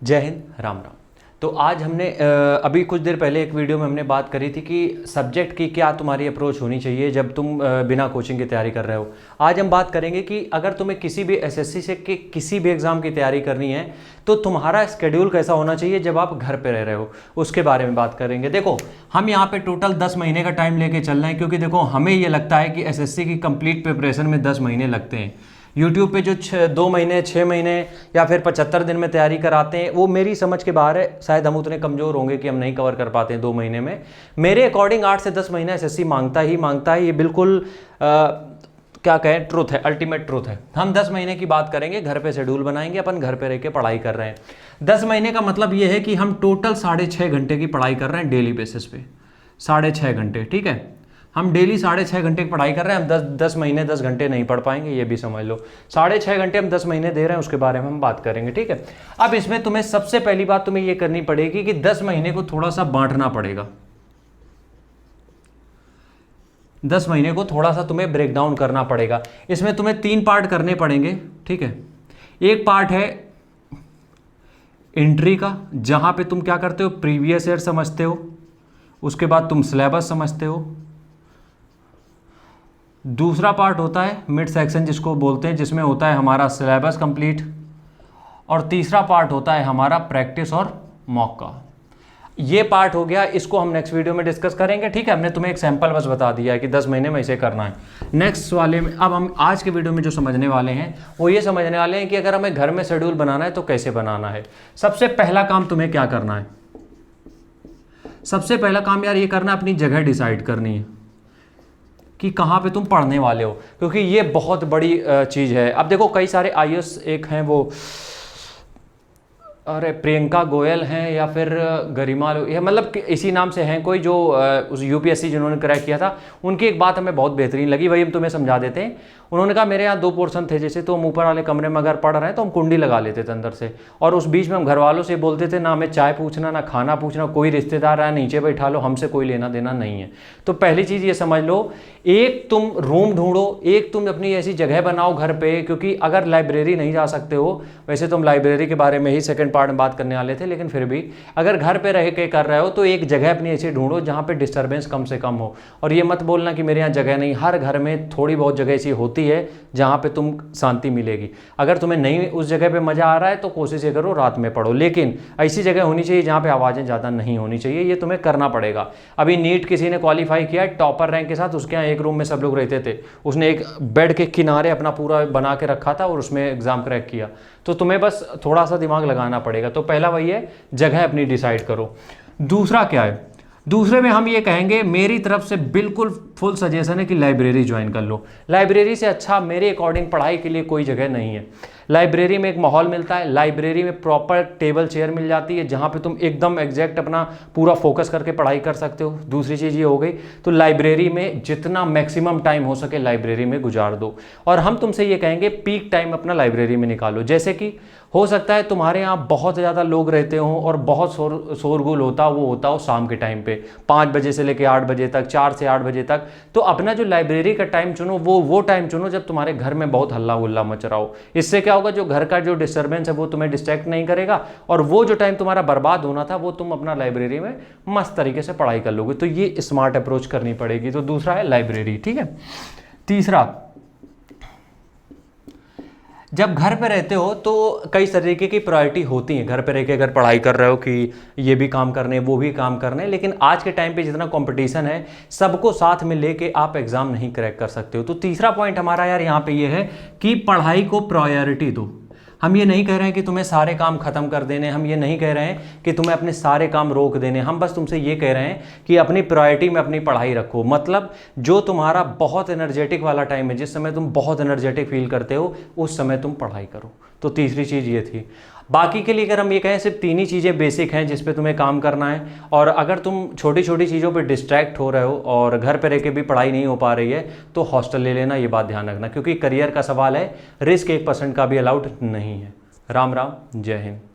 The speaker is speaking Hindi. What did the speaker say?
जय हिंद, राम राम। तो आज हमने अभी कुछ देर पहले एक वीडियो में हमने बात करी थी कि सब्जेक्ट की क्या तुम्हारी अप्रोच होनी चाहिए जब तुम बिना कोचिंग की तैयारी कर रहे हो। आज हम बात करेंगे कि अगर तुम्हें किसी भी एसएससी से कि किसी भी एग्ज़ाम की तैयारी करनी है तो तुम्हारा स्केड्यूल कैसा होना चाहिए जब आप घर पे रह रहे हो, उसके बारे में बात करेंगे। देखो, हम यहाँ पे टोटल 10 महीने का टाइम लेके चल रहे हैं, क्योंकि देखो हमें ये लगता है कि एसएससी की कंप्लीट प्रिपरेशन में 10 महीने लगते हैं। यूट्यूब पे जो 2 महीने 6 महीने या फिर 75 दिन में तैयारी कराते हैं, वो मेरी समझ के बाहर है। शायद हम उतने कमज़ोर होंगे कि हम नहीं कवर कर पाते हैं 2 महीने में। मेरे अकॉर्डिंग 8 से 10 महीना एसएससी मांगता है। ये बिल्कुल क्या कहें, ट्रुथ है, अल्टीमेट ट्रुथ है। हम 10 महीने की बात करेंगे, घर पे शेड्यूल बनाएंगे, अपन घर पे रह के पढ़ाई कर रहे हैं। 10 महीने का मतलब ये है कि हम टोटल 6.5 घंटे की पढ़ाई कर रहे हैं डेली बेसिस पे। 6.5 घंटे, ठीक है। हम डेली 6.5 घंटे की पढ़ाई कर रहे हैं। हम 10 महीने 10 घंटे नहीं पढ़ पाएंगे, ये भी समझ लो। 6.5 घंटे हम 10 महीने दे रहे हैं, उसके बारे में हम बात करेंगे, ठीक है। अब इसमें तुम्हें सबसे पहली बात तुम्हें ये करनी पड़ेगी कि 10 महीने को थोड़ा सा बांटना पड़ेगा। 10 महीने को थोड़ा सा तुम्हें ब्रेक डाउन करना पड़ेगा। इसमें तुम्हें 3 पार्ट करने पड़ेंगे, ठीक है। एक पार्ट है एंट्री का, जहां पे तुम क्या करते हो, प्रीवियस ईयर समझते हो। उसके बाद तुम सिलेबस समझते हो। दूसरा पार्ट होता है मिड सेक्शन, जिसको बोलते हैं, जिसमें होता है हमारा सिलेबस कंप्लीट। और तीसरा पार्ट होता है हमारा प्रैक्टिस और मॉक का। ये पार्ट हो गया, इसको हम नेक्स्ट वीडियो में डिस्कस करेंगे, ठीक है। हमने तुम्हें एक सैंपल बस बता दिया है कि 10 महीने में इसे करना है। नेक्स्ट वाले में अब हम आज के वीडियो में जो समझने वाले हैं वो ये समझने वाले हैं कि अगर हमें घर में शेड्यूल बनाना है तो कैसे बनाना है। सबसे पहला काम तुम्हें क्या करना है, सबसे पहला काम यार ये करना है, अपनी जगह डिसाइड करनी है कि कहाँ पे तुम पढ़ने वाले हो, क्योंकि ये बहुत बड़ी चीज़ है। अब देखो, कई सारे आईएएस एक हैं वो, अरे प्रियंका गोयल हैं या फिर गरिमा, ये मतलब इसी नाम से हैं कोई, जो उस यूपीएससी जिन्होंने क्रैक किया था। उनकी एक बात हमें बहुत बेहतरीन लगी, वही हम तुम्हें समझा देते हैं। उन्होंने कहा मेरे यहाँ 2 पोर्शन थे, जैसे तो हम ऊपर वाले कमरे में अगर पढ़ रहे हैं तो हम कुंडी लगा लेते थे अंदर से, और उस बीच में हम घर वालों से बोलते थे ना हमें चाय पूछना ना खाना पूछना, कोई रिश्तेदार आया नीचे बैठा लो, हमसे कोई लेना देना नहीं है। तो पहली चीज़ ये समझ लो, एक तुम रूम ढूंढो, एक तुम अपनी ऐसी जगह बनाओ घर पे, क्योंकि अगर लाइब्रेरी नहीं जा सकते हो, वैसे तो हम लाइब्रेरी के बारे में ही सेकंड पार्ट में बात करने वाले थे, लेकिन फिर भी अगर घर पे रह के कर रहे हो तो एक जगह अपनी ऐसी ढूंढो जहाँ पे डिस्टर्बेंस कम से कम हो। और ये मत बोलना कि मेरे यहाँ जगह नहीं, हर घर में थोड़ी बहुत जगह ऐसी होती है जहाँ पे तुम शांति मिलेगी। अगर तुम्हें नहीं उस जगह पे मजा आ रहा है तो कोशिश ये करो रात में पढ़ो, लेकिन ऐसी जगह होनी चाहिए जहाँ पे आवाज़ें ज़्यादा नहीं होनी चाहिए। ये तुम्हें करना पड़ेगा। अभी नीट किसी ने क्वालिफाई किया टॉपर रैंक के साथ, उसके यहाँ एक रूम में सब लोग रहते थे, उसने एक बेड के किनारे अपना पूरा बना के रखा था और उसमें एग्जाम क्रैक किया। तो तुम्हें बस थोड़ा सा दिमाग लगाना पड़ेगा। तो पहला वही है, जगह अपनी डिसाइड करो। दूसरा क्या है, दूसरे में हम ये कहेंगे, मेरी तरफ से बिल्कुल फुल सजेशन है कि लाइब्रेरी ज्वाइन कर लो। लाइब्रेरी से अच्छा मेरे अकॉर्डिंग पढ़ाई के लिए कोई जगह नहीं है। लाइब्रेरी में एक माहौल मिलता है, लाइब्रेरी में प्रॉपर टेबल चेयर मिल जाती है जहाँ पे तुम एकदम एग्जैक्ट अपना पूरा फोकस करके पढ़ाई कर सकते हो। दूसरी चीज़ ये हो गई, तो लाइब्रेरी में जितना मैक्सिमम टाइम हो सके लाइब्रेरी में गुजार दो। और हम तुमसे ये कहेंगे पीक टाइम अपना लाइब्रेरी में निकालो। जैसे कि हो सकता है तुम्हारे यहाँ बहुत ज़्यादा लोग रहते हों और बहुत शोरगुल होता हो शाम के टाइम पे 5 बजे से लेकर 8 बजे तक, 4 से 8 बजे तक। तो अपना जो लाइब्रेरी का टाइम चुनो वो टाइम चुनो जब तुम्हारे घर में बहुत हल्ला गुल्ला मच रहा हो। इससे क्या होगा, जो घर का जो डिस्टर्बेंस है वो तुम्हें डिस्ट्रैक्ट नहीं करेगा, और वो जो टाइम तुम्हारा बर्बाद होना था वो तुम अपना लाइब्रेरी में मस्त तरीके से पढ़ाई कर लोगे। तो ये स्मार्ट अप्रोच करनी पड़ेगी। तो दूसरा है लाइब्रेरी, ठीक है। तीसरा, जब घर पे रहते हो तो कई तरीके की प्रायोरिटी होती है। घर पे रह के अगर पढ़ाई कर रहे हो कि ये भी काम करने वो भी काम करने, लेकिन आज के टाइम पे जितना कंपटीशन है, सबको साथ में लेके आप एग्जाम नहीं क्रैक कर सकते हो। तो तीसरा पॉइंट हमारा यार यहाँ पे ये है कि पढ़ाई को प्रायोरिटी दो। हम ये नहीं कह रहे हैं कि तुम्हें सारे काम खत्म कर देने, हम ये नहीं कह रहे हैं कि तुम्हें अपने सारे काम रोक देने, हम बस तुमसे ये कह रहे हैं कि अपनी प्रायोरिटी में अपनी पढ़ाई रखो। मतलब जो तुम्हारा बहुत एनर्जेटिक वाला टाइम है, जिस समय तुम बहुत एनर्जेटिक फील करते हो, उस समय तुम पढ़ाई करो। तो तीसरी चीज़ ये थी। बाकी के लिए अगर हम ये कहें, सिर्फ 3 ही चीज़ें बेसिक हैं जिस पे तुम्हें काम करना है। और अगर तुम छोटी छोटी चीज़ों पे डिस्ट्रैक्ट हो रहे हो और घर पे रह के भी पढ़ाई नहीं हो पा रही है, तो हॉस्टल ले लेना, ये बात ध्यान रखना, क्योंकि करियर का सवाल है, रिस्क 1% का भी अलाउड नहीं है। राम राम, जय हिंद।